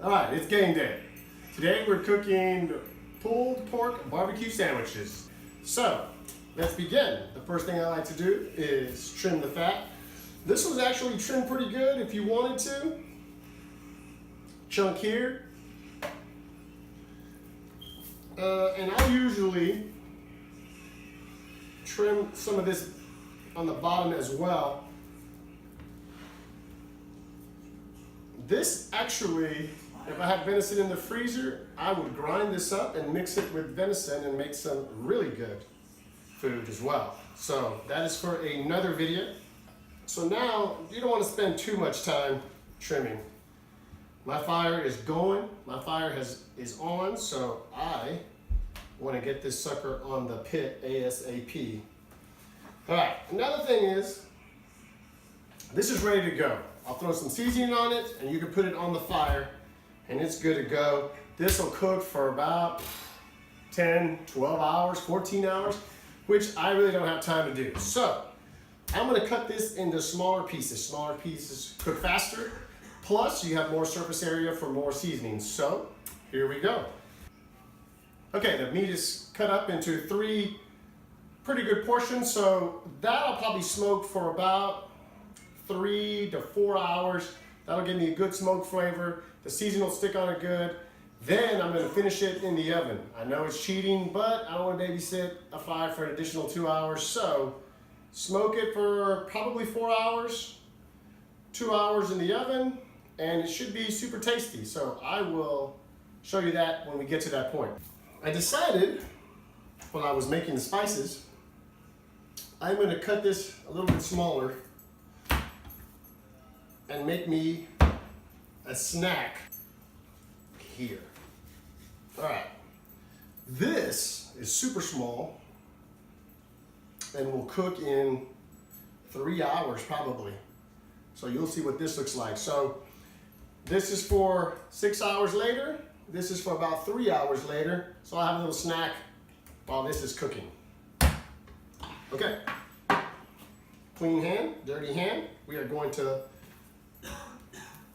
All right, it's game day. Today we're cooking pulled pork barbecue sandwiches. So let's begin. The first thing I like to do is trim the fat. This was actually trimmed pretty good if you wanted to. Chunk here. And I usually trim some of this on the bottom as well. This actually, if I had venison in the freezer, I would grind this up and mix it with venison and make some really good food as well. So that is for another video. So now you don't want to spend too much time trimming. My fire is going, my fire is on, so I want to get this sucker on the pit ASAP. All right, another thing is, this is ready to go. I'll throw some seasoning on it and you can put it on the fire and it's good to go. This will cook for about 10, 12 hours, 14 hours, which I really don't have time to do. So I'm gonna cut this into smaller pieces. Smaller pieces cook faster, plus you have more surface area for more seasoning. So here we go. Okay, the meat is cut up into 3 pretty good portions, so that'll probably smoke for about 3 to 4 hours. That'll give me a good smoke flavor. The seasoning will stick on it good. Then I'm gonna finish it in the oven. I know it's cheating, but I don't wanna babysit a fire for an additional 2 hours, so smoke it for probably 4 hours, 2 hours in the oven, and it should be super tasty. So I will show you that when we get to that point. I decided when I was making the spices, I'm gonna cut this a little bit smaller and make me a snack here. All right, this is super small and will cook in 3 hours probably. So you'll see what this looks like. So this is for 6 hours later. This is for about 3 hours later. So I'll have a little snack while this is cooking. Okay, clean hand, dirty hand. We are going to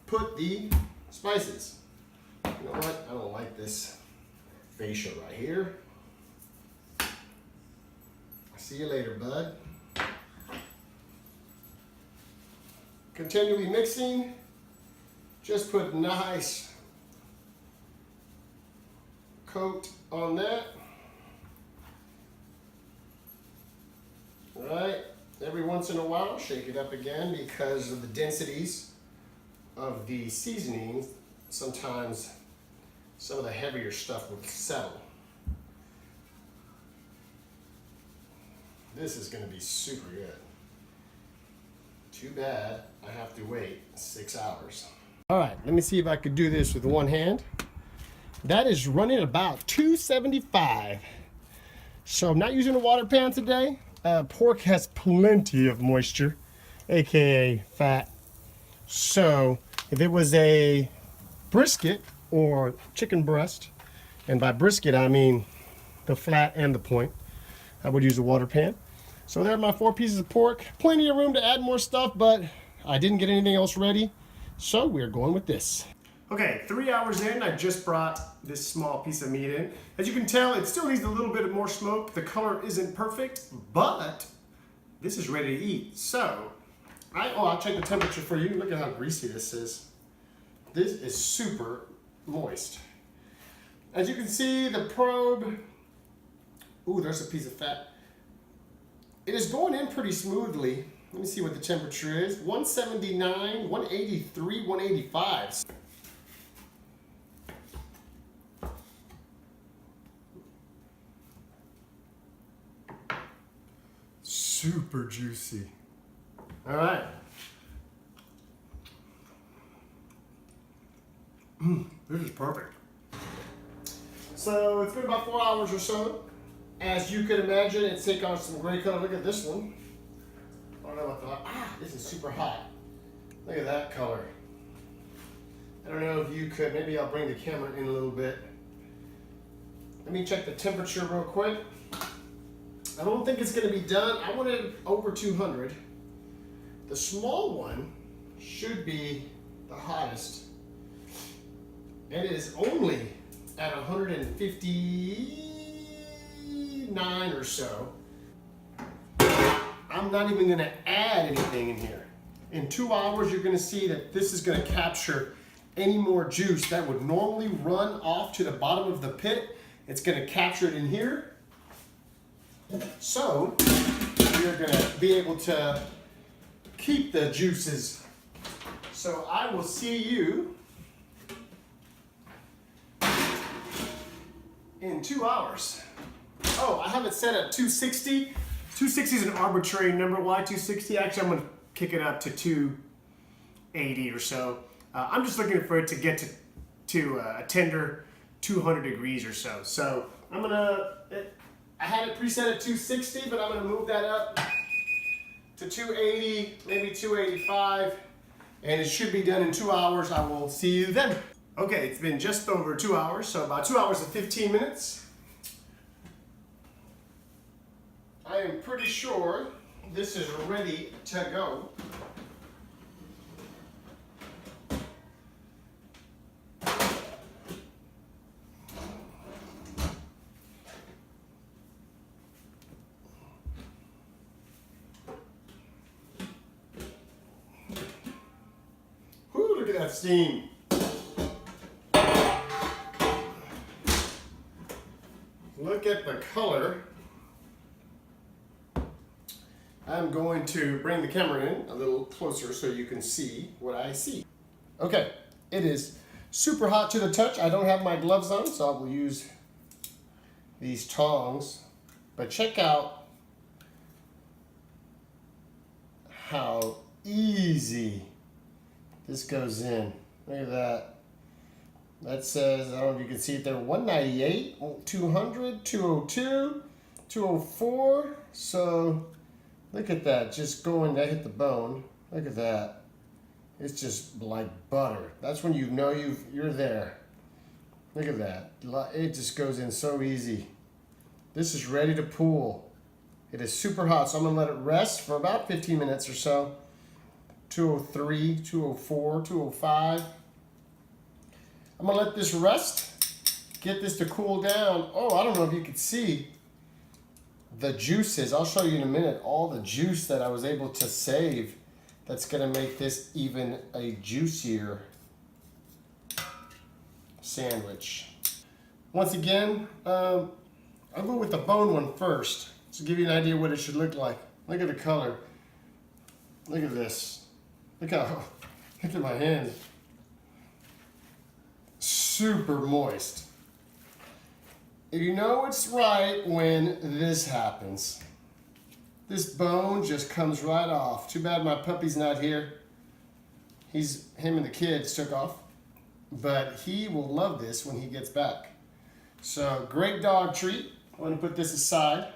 put the spices. You know what? I don't like this fascia right here. See you later, bud. Continually mixing. Just put nice coat on that. All right. Every once in a while, shake it up again because of the densities of the seasonings. Sometimes some of the heavier stuff will settle. This is going to be super good. Too bad I have to wait 6 hours. All right, let me see if I could do this with one hand. That is running about 275. So I'm not using a water pan today. Pork has plenty of moisture, aka fat. So if it was a brisket or chicken breast, and by brisket I mean the flat and the point, I would use a water pan. So there are my 4 pieces of pork. Plenty of room to add more stuff, but I didn't get anything else ready, so we're going with this. Okay, 3 hours in, I just brought this small piece of meat in. As you can tell, it still needs a little bit more smoke. The color isn't perfect, but this is ready to eat. So, I'll check the temperature for you. Look at how greasy this is. This is super moist. As you can see, the probe, ooh, there's a piece of fat. It is going in pretty smoothly. Let me see what the temperature is. 179, 183, 185. Super juicy. All right. This is perfect. So it's been about 4 hours or so. As you can imagine, it's taken on some gray color. Look at this one. I don't know what the, this is super hot. Look at that color. I don't know if you could, maybe I'll bring the camera in a little bit. Let me check the temperature real quick. I don't think it's going to be done. I want it over 200. The small one should be the hottest. And it is only at 159 or so. I'm not even gonna add anything in here. In 2 hours, you're gonna see that this is gonna capture any more juice that would normally run off to the bottom of the pit. It's gonna capture it in here. So you're gonna be able to keep the juices. So I will see you in 2 hours. Oh, I have it set at 260. 260 is an arbitrary number. Why 260? Actually, I'm gonna kick it up to 280 or so. I'm just looking for it to get to a tender 200 degrees or so. So I'm gonna, I had it preset at 260, but I'm gonna move that up to 280, maybe 285, and it should be done in 2 hours. I will see you then. Okay, it's been just over 2 hours, so about 2 hours and 15 minutes. I am pretty sure this is ready to go. Whoo, look at that steam. Look at the color. I'm going to bring the camera in a little closer so you can see what I see. Okay, it is super hot to the touch. I don't have my gloves on, so I will use these tongs. But check out how easy this goes in. Look at that. That says, I don't know if you can see it there, 198, 200, 202, 204. So look at that, just going, that hit the bone. Look at that. It's just like butter. That's when you know you're there. Look at that. It just goes in so easy. This is ready to pull. It is super hot, so I'm gonna let it rest for about 15 minutes or so. 203, 204, 205. I'm gonna let this rest, get this to cool down. Oh, I don't know if you can see the juices. I'll show you in a minute all the juice that I was able to save. That's gonna make this even a juicier sandwich. Once again, I'll go with the bone one first to give you an idea what it should look like. Look at the color. Look at this. Look at my hands. Super moist. You know it's right when this happens. This bone just comes right off. Too bad my puppy's not here. Him and the kids took off, but he will love this when he gets back. So great dog treat. I'm gonna put this aside.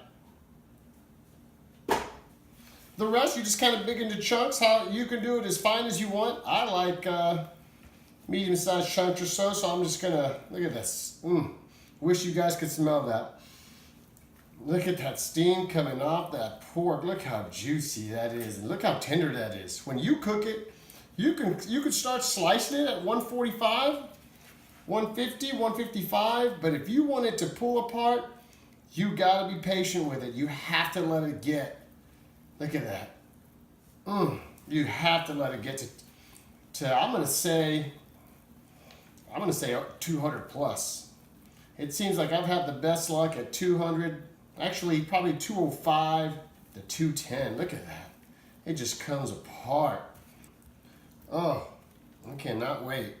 The rest you just kind of big into chunks. How you can do it as fine as you want. I like medium-sized chunks or so, so I'm just gonna, look at this. Wish you guys could smell that. Look at that steam coming off that pork. Look how juicy that is, and look how tender that is. When you cook it, you can start slicing it at 145, 150, 155, but if you want it to pull apart, you gotta be patient with it. You have to let it get, look at that. You have to let it get to I'm gonna say 200 plus. It seems like I've had the best luck at 200, actually probably 205 to 210. Look at that. It just comes apart. Oh, I cannot wait.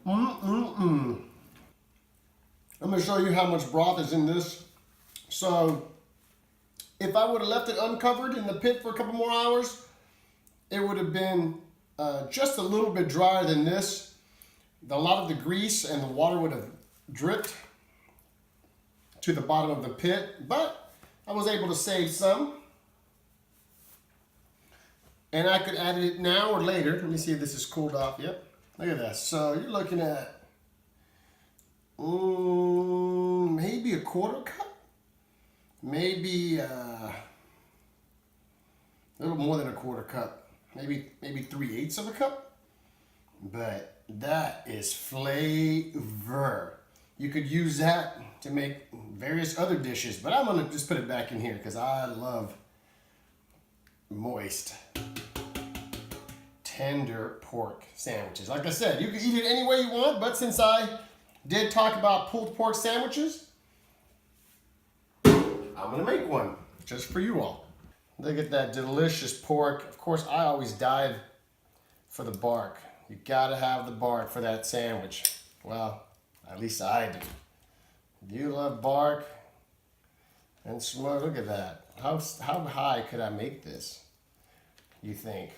I'm gonna show you how much broth is in this. So if I would have left it uncovered in the pit for a couple more hours, it would have been just a little bit drier than this. A lot of the grease and the water would have dripped to the bottom of the pit, but I was able to save some. And I could add it now or later. Let me see if this is cooled off. Yep, look at that. So you're looking at maybe a quarter cup, maybe a little more than a quarter cup, maybe 3/8 of a cup. but that is flavor. You could use that to make various other dishes, but I'm gonna just put it back in here because I love moist, tender pork sandwiches. Like I said, you can eat it any way you want, but since I did talk about pulled pork sandwiches, I'm gonna make one just for you all. Look at that delicious pork. Of course, I always dive for the bark. You gotta have the bark for that sandwich. Well, at least I do. You love bark and smoke. Look at that. How high could I make this, you think?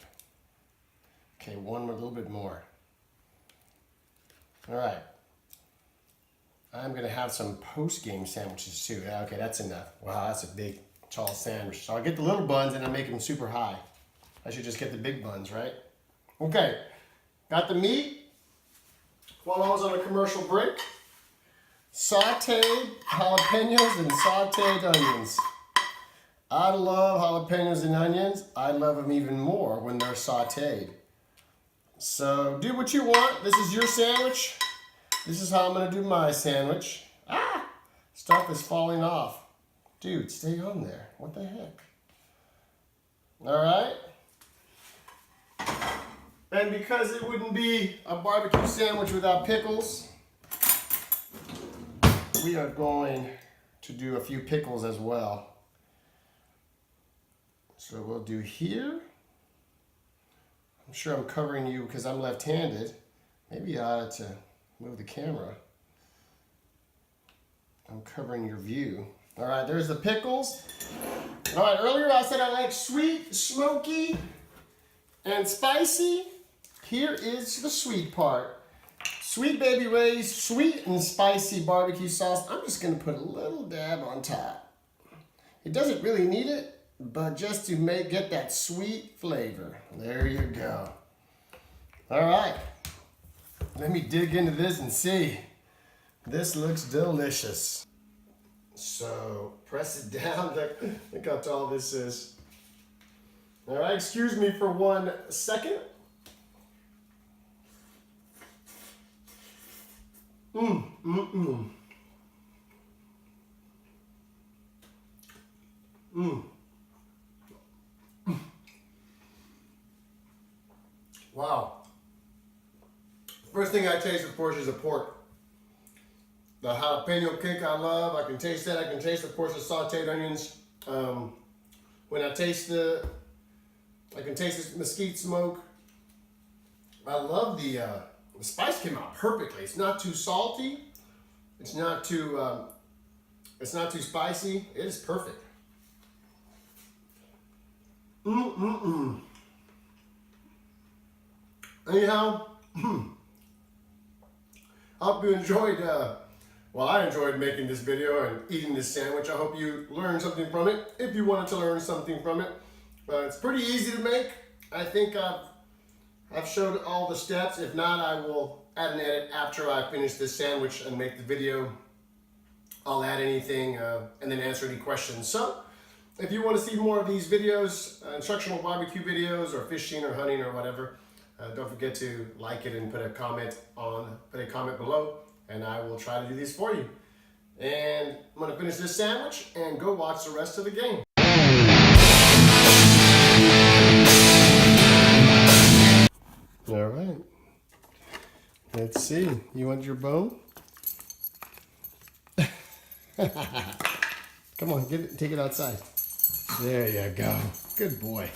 Okay, one a little bit more. All right. I'm gonna have some post-game sandwiches too. Yeah, okay, that's enough. Wow, that's a big, tall sandwich. So I get the little buns and I make them super high. I should just get the big buns, right? Okay, got the meat while I was on a commercial break. Sauteed jalapenos and sauteed onions. I love jalapenos and onions. I love them even more when they're sauteed. So do what you want. This is your sandwich. This is how I'm gonna do my sandwich. Ah, stuff is falling off. Dude, stay on there. What the heck? All right. And because it wouldn't be a barbecue sandwich without pickles, we are going to do a few pickles as well. So we'll do here. I'm sure I'm covering you because I'm left-handed. Maybe I ought to move the camera. I'm covering your view. All right, there's the pickles. All right, earlier I said I like sweet, smoky, and spicy. Here is the sweet part. Sweet Baby Ray's sweet and spicy barbecue sauce. I'm just gonna put a little dab on top. It doesn't really need it, but just to get that sweet flavor. There you go. All right. Let me dig into this and see. This looks delicious. So press it down. Look how tall this is. All right, excuse me for 1 second. Wow. First thing I taste, of course, is the pork. The jalapeno kick I love. I can taste that. I can taste, of course, the sauteed onions. When I taste I can taste the mesquite smoke. I love the spice came out perfectly. It's not too salty. It's not too spicy. It is perfect. Anyhow, I hope you enjoyed, well, I enjoyed making this video and eating this sandwich. I hope you learned something from it, if you wanted to learn something from it. It's pretty easy to make. I think I've showed all the steps. If not, I will add an edit after I finish this sandwich and make the video. I'll add anything and then answer any questions. So, if you want to see more of these videos, instructional barbecue videos or fishing or hunting or whatever, don't forget to like it and put a comment below, and I will try to do these for you. And I'm going to finish this sandwich and go watch the rest of the game. All right. Let's see. You want your bone? Come on, take it outside. There you go. Good boy.